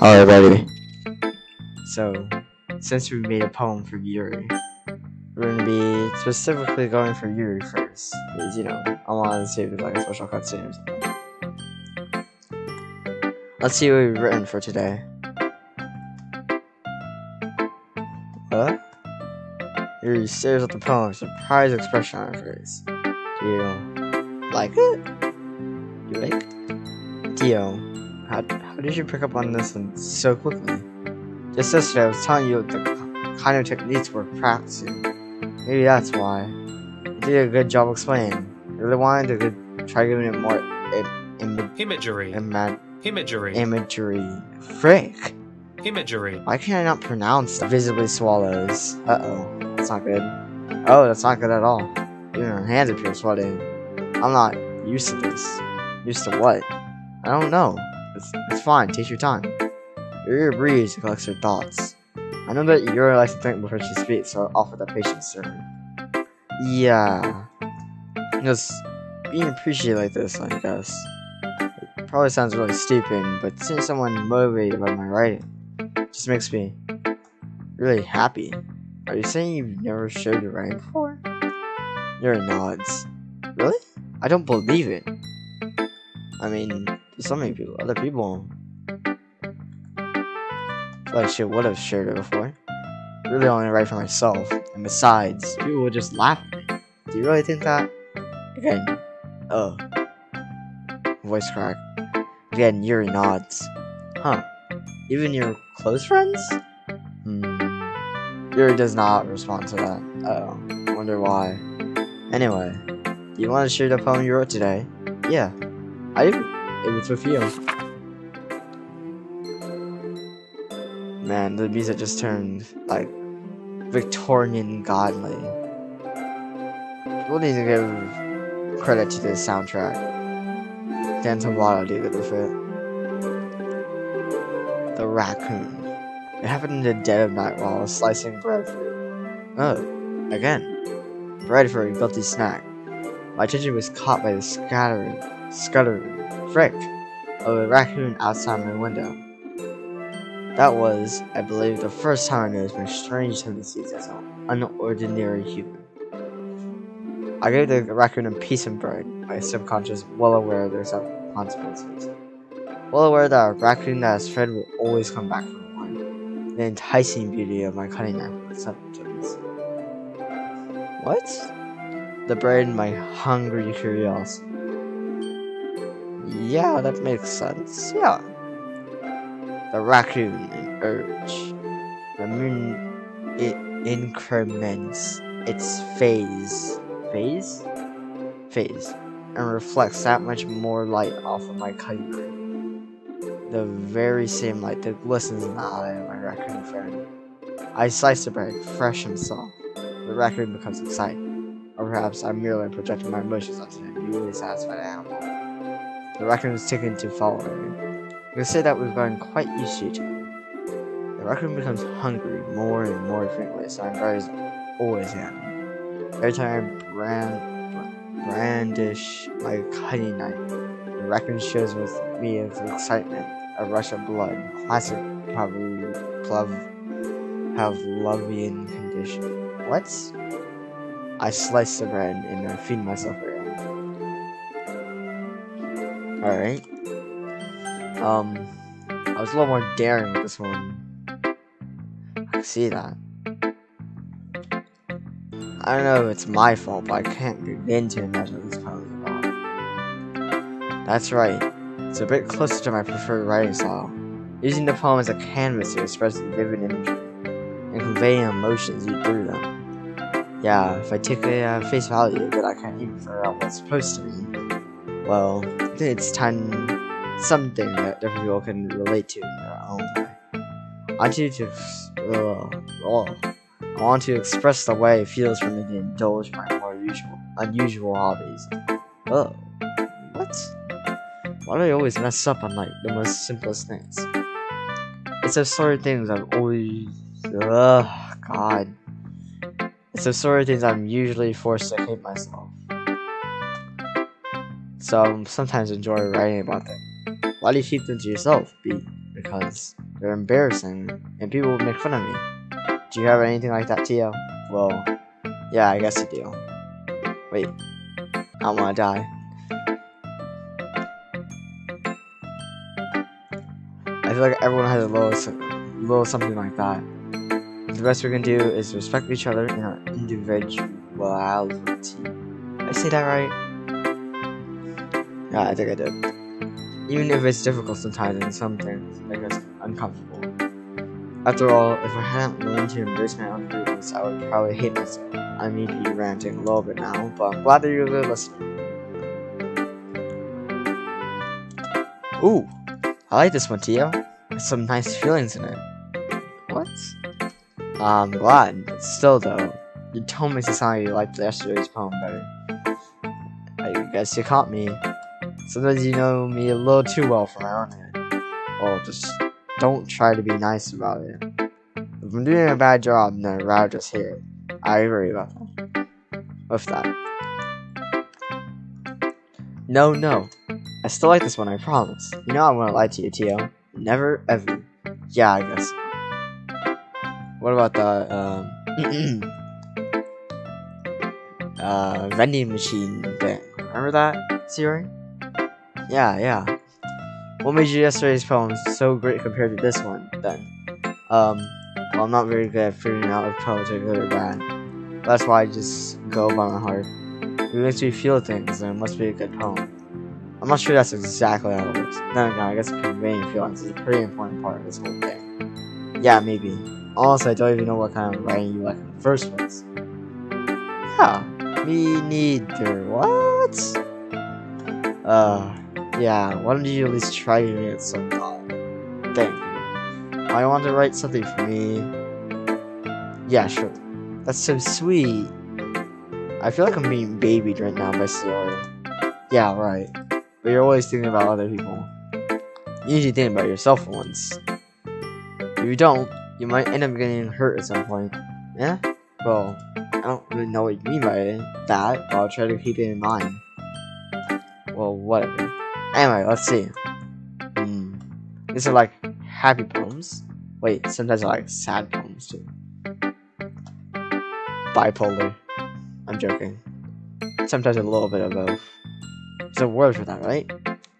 Alright, ready. So, since we made a poem for Yuri, we're gonna be specifically going for Yuri first. Because, you know, I wanted to save it like a special cutscene or something. Let's see what we've written for today. What? Yuri stares at the poem, surprised expression on her face. Do you like it? You like it? Dio, how did you pick up on this one so quickly? Just yesterday I was telling you the kind of techniques we're practicing. Maybe that's why. You did a good job explaining. You really wanted to try giving it more imagery. Frick! Imagery. Why can I not pronounce that? Visibly swallows. Uh-oh. That's not good. Oh, that's not good at all. Even her hands appear sweating. I'm not used to this. Used to what? I don't know. It's fine. Take your time. Yuri breathes and collects her thoughts. I know that Yuri likes to think before she speaks, so I'll offer that patience to her. Yeah. Just being appreciated like this, I guess. It probably sounds really stupid, but seeing someone motivated by my writing just makes me really happy. Are you saying you've never shared your writing before? Yuri nods. Really? I don't believe it. I mean, there's so many people, other people. I feel like she would have shared it before. I really only write for myself, and besides, people would just laugh at me. Do you really think that? Again, voice crack. Again, Yuri nods. Huh. Even your close friends? Yuri does not respond to that. Uh-oh. Wonder why. Anyway, do you want to share the poem you wrote today? Yeah, I do. It was with you. Man, the music just turned, like, Victorian godly. We'll need to give credit to this soundtrack. Dan Tablado did it with it. The raccoon. It happened in the dead of night while I was slicing bread fruit. Oh, again. Bread for a guilty snack. My attention was caught by the scuttering, frick, of a raccoon outside my window. That was, I believe, the first time I noticed my strange tendencies as an unordinary human. I gave the raccoon a piece of bread, my subconscious well aware of their consequences. Well aware that a raccoon that is fed will always come back for more. The enticing beauty of my cutting knife with subtleties. What? The bread and my hungry curiosity. Yeah, that makes sense. Yeah. The raccoon in urge. The moon, it increments its phase, and reflects that much more light off of my cutting bread. The very same light that glistens in the eye of my raccoon friend. I slice the bread, fresh and soft. The raccoon becomes excited. Or perhaps I'm merely projecting my emotions onto a newly satisfied animal. The raccoon is taken to follow me. You can say that we've gotten quite used to each other. The raccoon becomes hungry more and more frequently, so I'm always happy. Every time I brandish my cutting knife, the raccoon shows with me its excitement, a rush of blood, classic Pavlovian condition. What? I slice the bread and I feed myself again. Alright. I was a little more daring with this one. I can see that. I don't know if it's my fault, but I can't begin to imagine what this poem is about. That's right. It's a bit closer to my preferred writing style. Using the poem as a canvas to express vivid imagery and conveying emotions through them. Yeah, if I take it at face value that I can't even figure out what it's supposed to mean, well, it's something that different people can relate to in their own way. I want to express the way it feels for me to indulge my more unusual hobbies. Oh, what? Why do I always mess up on, like, the most simplest things? It's those sort of things I've always... God. It's the sort of things I'm usually forced to hate myself. So I sometimes enjoy writing about them. Why do you keep them to yourself? Because they're embarrassing and people will make fun of me. Do you have anything like that, Tio? Well, yeah, I guess you do. Wait, I don't want to die. I feel like everyone has a little something like that. The best we can do is respect each other in our individuality. Did I say that right? Yeah, I think I did. Even if it's difficult sometimes and some things make us uncomfortable. After all, if I hadn't learned to embrace my own weirdness, I would probably hate myself. I may be ranting a little bit now, but I'm glad that you're a good listener. Ooh, I like this one, Tio. There's some nice feelings in it. What? I'm glad. But still, though, your tone makes it sound like you liked yesterday's poem better. I guess you caught me. Sometimes you know me a little too well for my own head. Oh, just don't try to be nice about it. If I'm doing a bad job, then I'd rather just hear it. I agree about that. With that. No. I still like this one, I promise. You know I won't lie to you, Tio. Never, ever. Yeah, I guess. What about the, vending machine thing? Remember that, Siri? Yeah. What made yesterday's poem so great compared to this one, then? Well, I'm not very good at figuring out if poems are good or bad. That's why I just go by my heart. If it makes me feel things, then it must be a good poem. I'm not sure that's exactly how it works. Then again, I guess conveying feelings is a pretty important part of this whole thing. Yeah, maybe. Honestly, I don't even know what kind of writing you like in the first place. Yeah, me neither. What? Yeah, why don't you at least try giving it some thought? Thank you. I want to write something for me. Yeah, sure. That's so sweet. I feel like I'm being babied right now by Sierra. Yeah, right. But you're always thinking about other people. You usually think about yourself for once. If you don't, you might end up getting hurt at some point. Yeah? Well, I don't really know what you mean by that, but I'll try to keep it in mind. Well, whatever. Anyway, let's see. These are like happy poems. Wait, sometimes I like sad poems too. Bipolar. I'm joking. Sometimes a little bit of both. There's a word for that, right?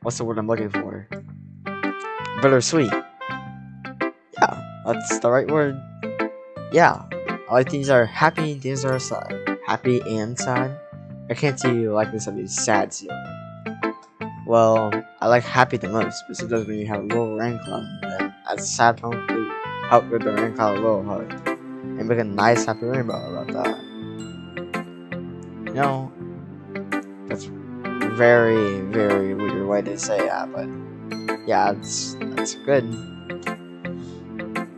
What's the word I'm looking for? Bittersweet. Yeah, that's the right word. Yeah, I like things that are happy and things that are sad. Happy and sad? I can't see you like this of these sad seals. Well, I like happy the most, but sometimes when you have a little rain cloud, then as a sad poem, you help with the rain cloud a little hard. And make a nice happy rainbow about that. You know, that's very, very weird way to say that, but yeah, that's good.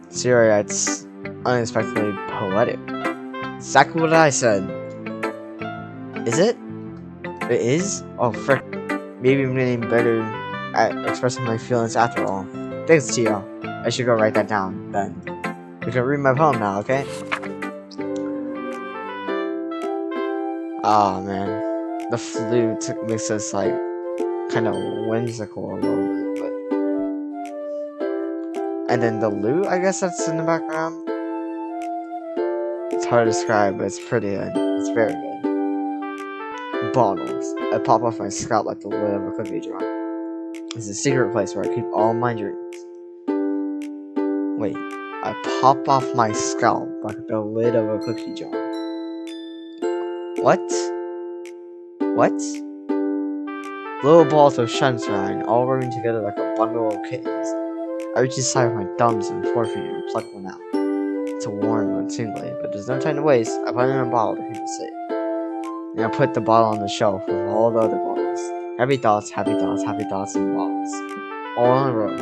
Siri, it's unexpectedly poetic. Exactly what I said. Is it? It is? Oh, frick. Maybe I'm getting better at expressing my feelings after all. Thanks, Tio. I should go write that down, then. You can read my poem now, okay? Aw, man. The flute makes us, like, kind of whimsical a little bit, but... And then the lute, I guess that's in the background? It's hard to describe, but it's pretty good. It's very good. Bottles. I pop off my scalp like the lid of a cookie jar. It's a secret place where I keep all my dreams. Wait, I pop off my scalp like the lid of a cookie jar. What? What? Little balls of sunshine all rubbing together like a bundle of kittens. I reach inside with my thumbs and forefinger and pluck one out. It's warm and tingly, but there's no time to waste. I put it in a bottle to keep it safe. And I put the bottle on the shelf with all the other bottles. Happy thoughts, and bottles. All in a row.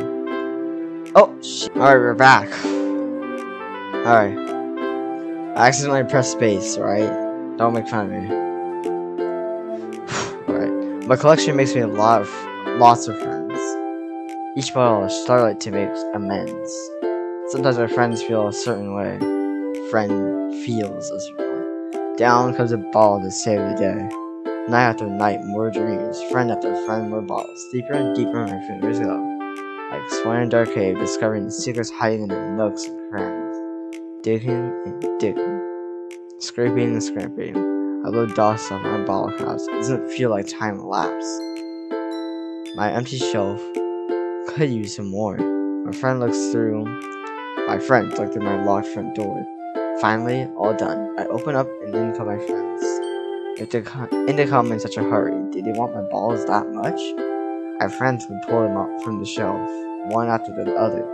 Oh, shit. Alright, we're back. Alright. I accidentally pressed space, right? Don't make fun of me. Alright. My collection makes me lots of friends. Each bottle is starlight to make amends. Sometimes my friends feel a certain way. Friend feels a certain way. Down comes a ball to save the day. Night after night, more dreams. Friend after friend, more balls. Deeper and deeper my fingers go. Like exploring a dark cave, discovering the secrets hiding in the nooks and crannies. Digging and digging. Scraping and scraping. I blow dust on my ball caps. It doesn't feel like time elapsed. My empty shelf could use some more. My friend looks through. My friend looked through my locked front door. Finally, all done. I open up and in come my friends. If they come in such a hurry, did they want my balls that much? My friends would pull them up from the shelf, one after the other,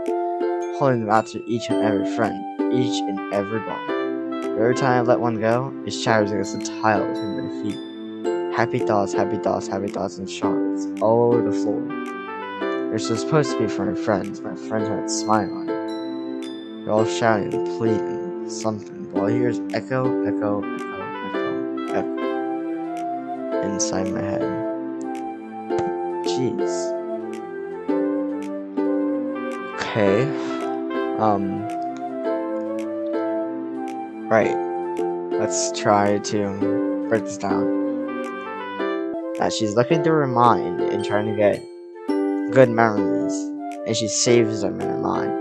holding them out to each and every friend, each and every ball. Every time I let one go, it shatters against the tile between my feet. Happy thoughts, and shards all over the floor. They're supposed to be for my friends aren't smiling. They're all shouting and pleading something, but all I hear is echo, echo, echo, echo, echo inside my head. Jeez. Okay. Right. Let's try to break this down. That she's looking through her mind and trying to get good memories, and she saves them in her mind.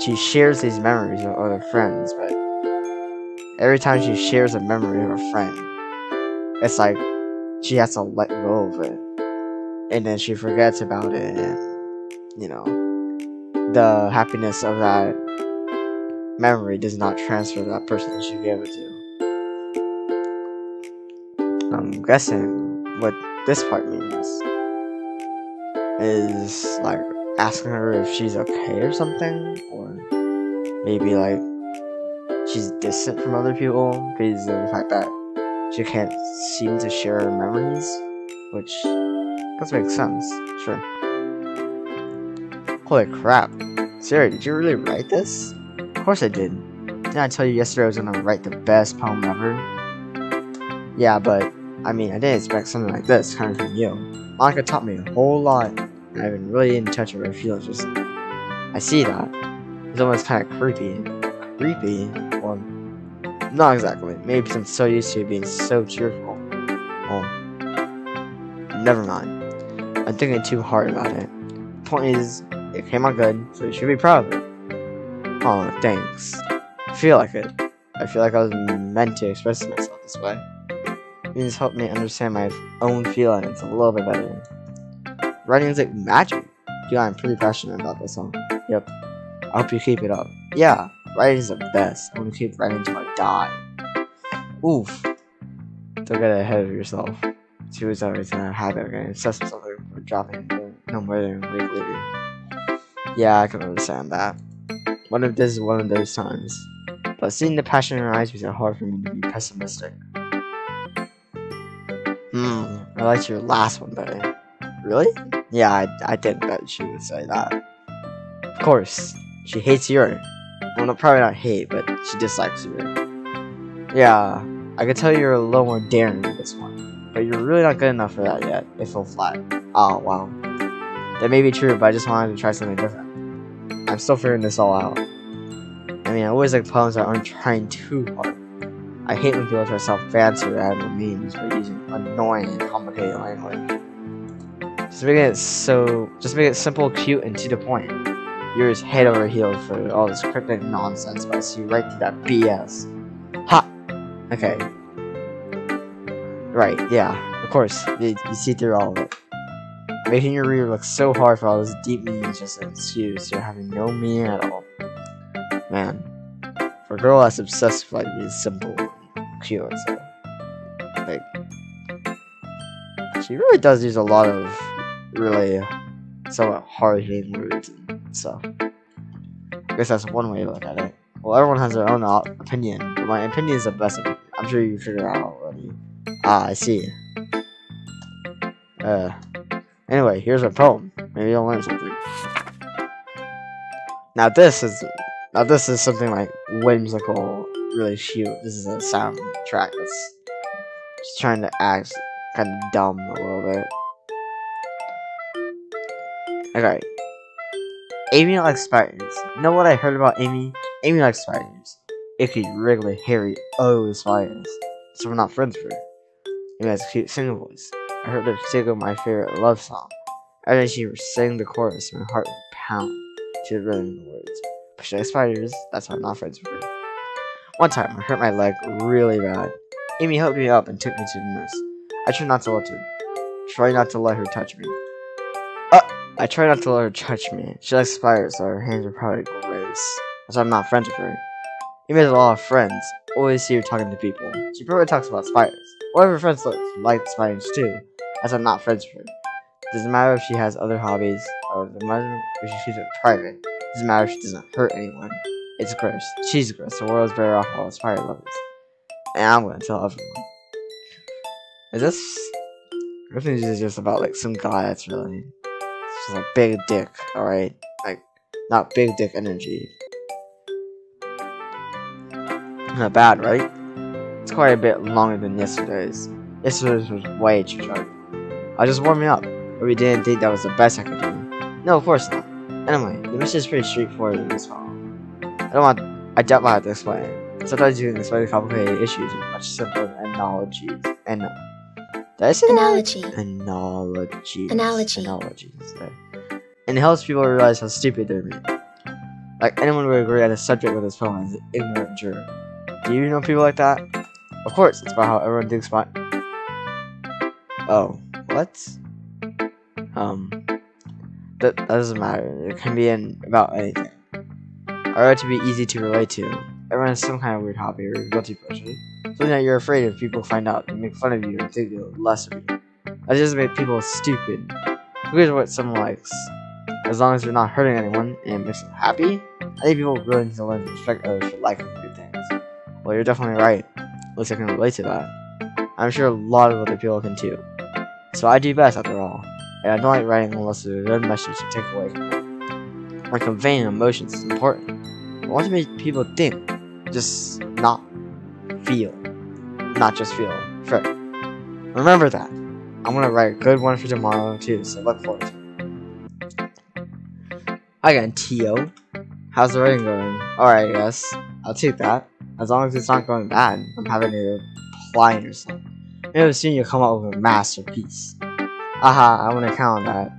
She shares these memories with other friends, but every time she shares a memory with a friend, it's like she has to let go of it, and then she forgets about it, and the happiness of that memory does not transfer to that person that she gave it to. I'm guessing what this part means is like asking her if she's okay or something, or maybe like she's distant from other people because of the fact that she can't seem to share her memories, which does make sense. Sure. Holy crap. Sarah, did you really write this? Of course I did. Didn't I tell you yesterday I was gonna write the best poem ever? Yeah, but I mean, I didn't expect something like this coming from you. Monika taught me a whole lot, and I've been really in touch with her feelings recently. I see that. It's almost kind of creepy. Creepy? Or not exactly. Maybe because I'm so used to being so cheerful. Well, never mind. I'm thinking too hard about it. The point is, it came out good, so you should be proud of it. Oh, thanks. I feel like it. I feel like I was meant to express myself this way. You just helped me understand my own feelings a little bit better. Writing is like magic. Yeah, I'm pretty passionate about this song. Yep. I hope you keep it up. Yeah, writing is the best. I want to keep writing until I die. Oof. Don't get ahead of yourself. She was always in a habit of getting obsessed with something or dropping no more than a week later. Yeah, I can understand that. This is one of those times. But seeing the passion in her eyes makes it hard for me to be pessimistic. I liked your last one better. Really? Yeah, I didn't bet she would say that. Of course. She hates your. Well, no, probably not hate, but she dislikes your. Yeah, I could tell you're a little more daring in this one. But you're really not good enough for that yet. It fell flat. Oh, wow. That may be true, but I just wanted to try something different. I'm still figuring this all out. I mean, I always like poems that aren't trying too hard. I hate when people try to sound fancy or add more meanings by using annoying and complicated language. Just make it simple, cute, and to the point. You're just head over heels for all this cryptic nonsense, but I see right through that BS. Ha! Okay. Right, yeah, of course, you see through all of it. Making your reader look so hard for all this deep meaning is just an excuse for having no meaning at all. Man, for a girl that's obsessed with like being simple and cute, so like she really does use a lot of really somewhat hard-hitting words and stuff. I guess that's one way to look at it. Well, everyone has their own opinion, but my opinion is the best opinion. I'm sure you figured it out already. Ah, I see. Anyway, here's a poem. Maybe you'll learn something. Now this is something like whimsical, really cute. This is a soundtrack that's just trying to act kind of dumb a little bit. Okay. Amy likes spiders. You know what I heard about Amy? Amy likes spiders. icky, wriggly, hairy, ugly spiders. So we're not friends with her. He has a cute singing voice. I heard her sing my favorite love song. Every time she sang the chorus, my heart would pound to the rhythm of the words. But she likes spiders, that's why I'm not friends with her. One time, I hurt my leg really bad. Amy helped me up and took me to the nurse. I tried not to let her. Try not to let her touch me. I try not to let her touch me. She likes spiders, so her hands are probably gross. That's why I'm not friends with her. Amy has a lot of friends. Always see her talking to people. She probably talks about spiders. One of her friends like spiders too. That's why I'm not friends with her. Doesn't matter if she has other hobbies, or the matter if she keeps it private. Doesn't matter if she doesn't hurt anyone. It's gross. She's gross. The world's better off with all the spider lovers. And I'm gonna tell everyone. Is this? I think this is just about like some guy that's really just a big dick, alright? Like, not big dick energy. Not bad, right? It's quite a bit longer than yesterday's. Yesterday's was way too short. I was just warming up, but we didn't think that was the best I could do. No, of course not. Anyway, the mission is pretty straightforward in this file. I doubt I have to explain it. Sometimes you can explain complicated issues with much simpler analogies. And did I say Analogy. that? Analogies. Analogy. Analogies. Right. And it helps people realize how stupid they're being. Like, anyone would agree that the subject of this poem is an ignorant jerk. Do you know people like that? Of course, it's about how everyone thinks about. Oh, what? That doesn't matter. It can be about anything. I write to be easy to relate to. Everyone has some kind of weird hobby or guilty pleasure. Something that you're afraid if people find out and make fun of you or think less of you. That just makes people stupid. Who cares what someone likes? As long as you're not hurting anyone and it makes them happy, I think people really need to learn to respect others for liking good things. Well, you're definitely right. At least I can relate to that. I'm sure a lot of other people can too. So I do best after all. And I don't like writing unless there's a good message to take away from it. Like conveying emotions is important. I want to make people think, just not feel. Not just feel. Frick. Remember that. I'm gonna write a good one for tomorrow too, so look forward to it. Hi again, Tio. How's the writing going? Alright, I guess. I'll take that. As long as it's not going bad, I'm having to apply or something. Maybe soon you'll come up with a masterpiece. Aha, I want to count on that.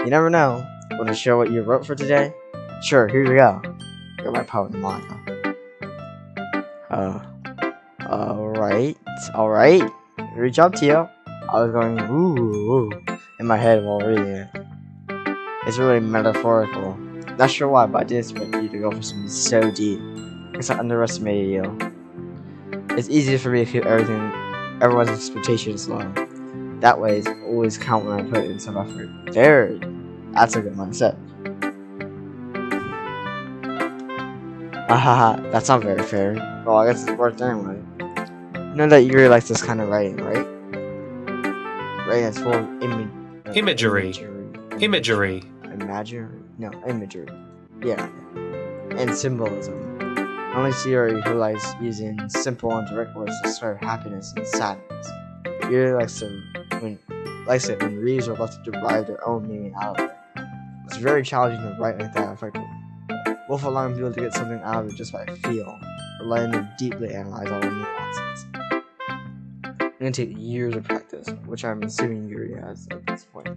You never know. Want to show what you wrote for today? Sure, here we go. You're my poet, Monika. Alright. Great job, Tio. I was going, ooh, in my head while reading it. It's really metaphorical. Not sure why, but I didn't expect you to go for something so deep. I guess I underestimated you. It's easier for me to keep everyone's expectations low. That way, it's always count when I put in some effort. There, that's a good mindset. Ahaha, that's not very fair. Well, I guess it worked anyway. You know that you really like this kind of writing, right? Writing that's full of Imagery. Imagery. Yeah. And symbolism. I only see her who likes using simple and direct words to describe happiness and sadness. He really likes it when readers are left to derive their own meaning out of it. It's very challenging to write like that effectively. Both allowing people to get something out of it just by feel, or letting them deeply analyze all the nuances. It's gonna take years of practice, which I'm assuming Yuri has at this point.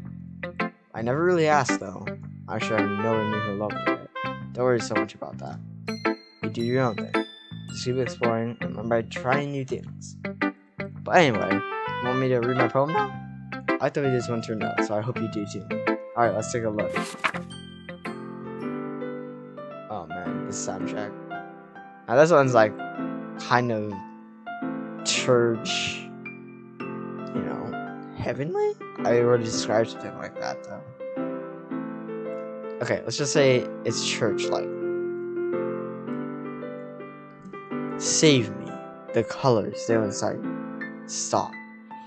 I never really asked though. I'm sure I'm nowhere near her level yet. Don't worry so much about that. You do your own thing. Just keep exploring and remember trying new things. But anyway, you want me to read my poem now? I thought this one turned out, so I hope you do too. Alright, let's take a look. Oh man, this soundtrack. Now this one's like kind of church, you know, heavenly? I already described something like that though. Okay, let's just say it's church-like. Save me. The colors still inside me. Stop.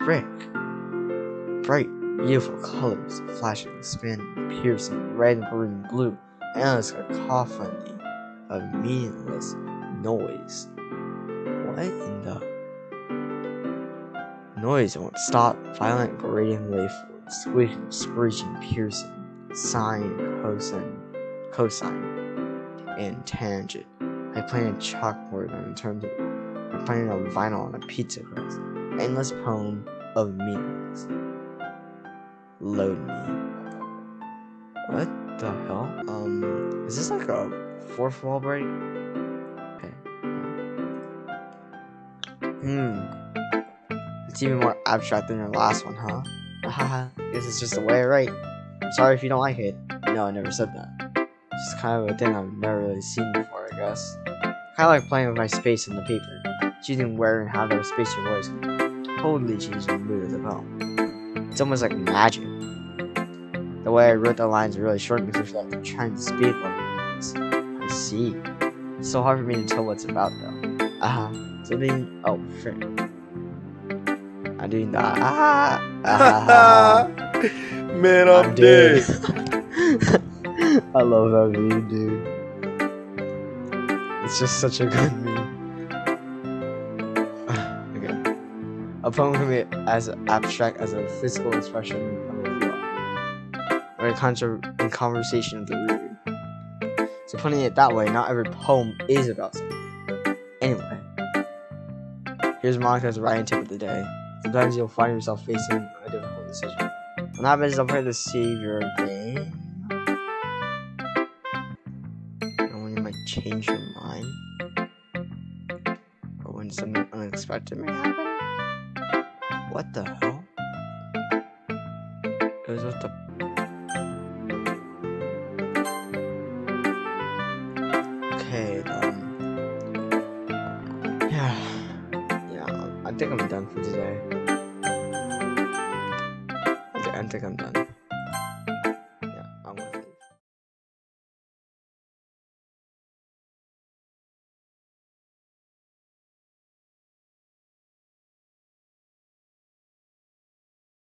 Frick. Bright, beautiful colors, flashing, spinning, piercing, red, green, blue, endless cacophony of meaningless noise. What in the noise won't stop? Violent, grating waveforms, squeaking, screeching, piercing, sine, cosine, and tangent. I playing a chalkboard in terms of I'm playing a vinyl on a pizza crust. Endless poem of meanings. Load me. What the hell? Is this like a fourth wall break? Okay. It's even more abstract than your last one, huh? Haha, guess it's just the way I write. I'm sorry if you don't like it. No, I never said that. It's just kind of a thing I've never really seen before, I guess. Kind of like playing with my space in the paper. Choosing where and how to space your words can totally change the mood of the poem. It's almost like magic. The way I wrote the lines really short makes me feel like I'm trying to speak like this. I see. It's so hard for me to tell what's about though. Something. Oh, frick. I'm doing that. Man, I'm dead. I love that meme, dude. It's just such a good meme. Okay. A poem can be as abstract as a physical expression of a thought, or a conversation of the reader. So putting it that way, not every poem is about something. Anyway, here's Monika's writing tip of the day. Sometimes you'll find yourself facing a difficult decision. When that happens, don't forget to save your game. And when you might change your mind, or when something unexpected may happen. What the hell? It was with the. Okay, yeah, I think I'm done for today. I think I'm done.